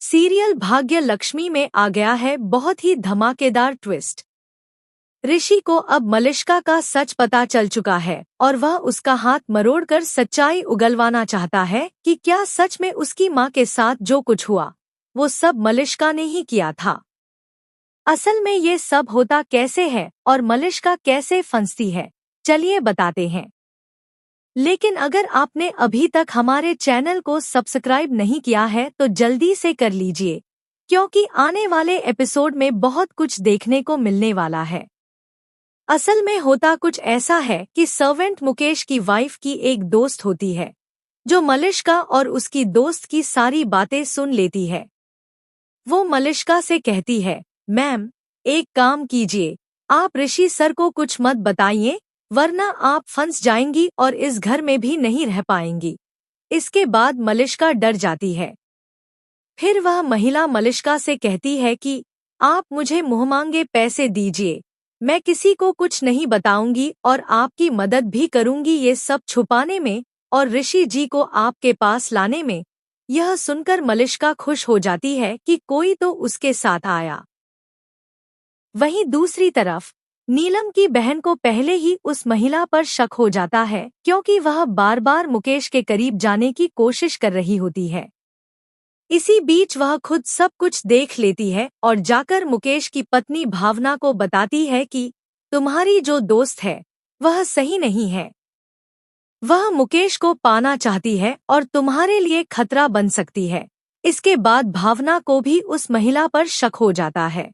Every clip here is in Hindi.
सीरियल भाग्य लक्ष्मी में आ गया है बहुत ही धमाकेदार ट्विस्ट। ऋषि को अब मलिष्का का सच पता चल चुका है और वह उसका हाथ मरोड़कर सच्चाई उगलवाना चाहता है कि क्या सच में उसकी मां के साथ जो कुछ हुआ वो सब मलिष्का ने ही किया था। असल में ये सब होता कैसे है और मलिष्का कैसे फंसती है, चलिए बताते हैं। लेकिन अगर आपने अभी तक हमारे चैनल को सब्सक्राइब नहीं किया है तो जल्दी से कर लीजिए, क्योंकि आने वाले एपिसोड में बहुत कुछ देखने को मिलने वाला है। असल में होता कुछ ऐसा है कि सर्वेंट मुकेश की वाइफ की एक दोस्त होती है जो मलिष्का और उसकी दोस्त की सारी बातें सुन लेती है। वो मलिष्का से कहती है, मैम एक काम कीजिए, आप ऋषि सर को कुछ मत बताइए वरना आप फंस जाएंगी और इस घर में भी नहीं रह पाएंगी। इसके बाद मलिष्का डर जाती है। फिर वह महिला मलिष्का से कहती है कि आप मुझे मुंहमांगे पैसे दीजिए, मैं किसी को कुछ नहीं बताऊंगी और आपकी मदद भी करूंगी ये सब छुपाने में और ऋषि जी को आपके पास लाने में। यह सुनकर मलिष्का खुश हो जाती है कि कोई तो उसके साथ आया। वहीं दूसरी तरफ नीलम की बहन को पहले ही उस महिला पर शक हो जाता है, क्योंकि वह बार बार मुकेश के करीब जाने की कोशिश कर रही होती है। इसी बीच वह खुद सब कुछ देख लेती है और जाकर मुकेश की पत्नी भावना को बताती है कि तुम्हारी जो दोस्त है वह सही नहीं है, वह मुकेश को पाना चाहती है और तुम्हारे लिए खतरा बन सकती है। इसके बाद भावना को भी उस महिला पर शक हो जाता है।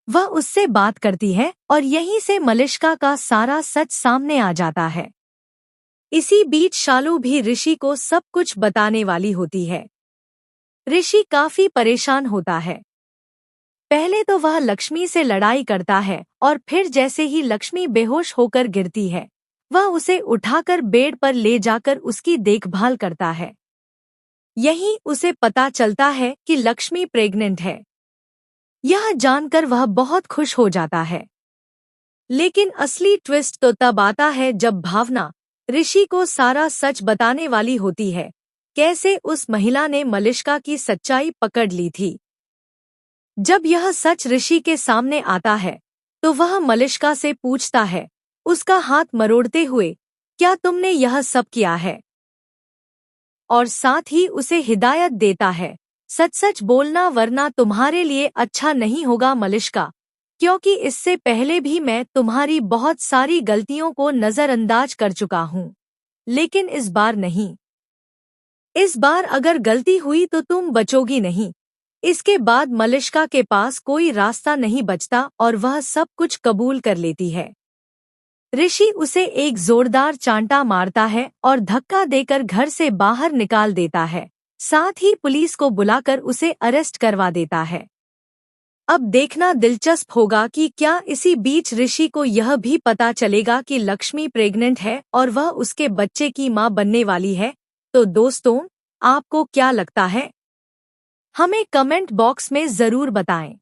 वह उससे बात करती है और यहीं से मलिष्का का सारा सच सामने आ जाता है। इसी बीच शालू भी ऋषि को सब कुछ बताने वाली होती है। ऋषि काफी परेशान होता है। पहले तो वह लक्ष्मी से लड़ाई करता है और फिर जैसे ही लक्ष्मी बेहोश होकर गिरती है वह उसे उठाकर बेड पर ले जाकर उसकी देखभाल करता है। यहीं उसे पता चलता है कि लक्ष्मी प्रेग्नेंट है। यह जानकर वह बहुत खुश हो जाता है। लेकिन असली ट्विस्ट तो तब आता है जब भावना ऋषि को सारा सच बताने वाली होती है, कैसे उस महिला ने मलिष्का की सच्चाई पकड़ ली थी। जब यह सच ऋषि के सामने आता है तो वह मलिष्का से पूछता है, उसका हाथ मरोड़ते हुए, क्या तुमने यह सब किया है? और साथ ही उसे हिदायत देता है, सच सच बोलना वरना तुम्हारे लिए अच्छा नहीं होगा मलिष्का, क्योंकि इससे पहले भी मैं तुम्हारी बहुत सारी गलतियों को नजरअंदाज कर चुका हूँ, लेकिन इस बार नहीं। इस बार अगर गलती हुई तो तुम बचोगी नहीं। इसके बाद मलिष्का के पास कोई रास्ता नहीं बचता और वह सब कुछ कबूल कर लेती है। ऋषि उसे एक जोरदार चांटा मारता है और धक्का देकर घर से बाहर निकाल देता है, साथ ही पुलिस को बुलाकर उसे अरेस्ट करवा देता है। अब देखना दिलचस्प होगा कि क्या इसी बीच ऋषि को यह भी पता चलेगा कि लक्ष्मी प्रेग्नेंट है और वह उसके बच्चे की मां बनने वाली है। तो दोस्तों, आपको क्या लगता है? हमें कमेंट बॉक्स में जरूर बताएं।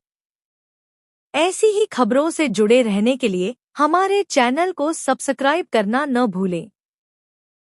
ऐसी ही खबरों से जुड़े रहने के लिए हमारे चैनल को सब्सक्राइब करना न भूलें।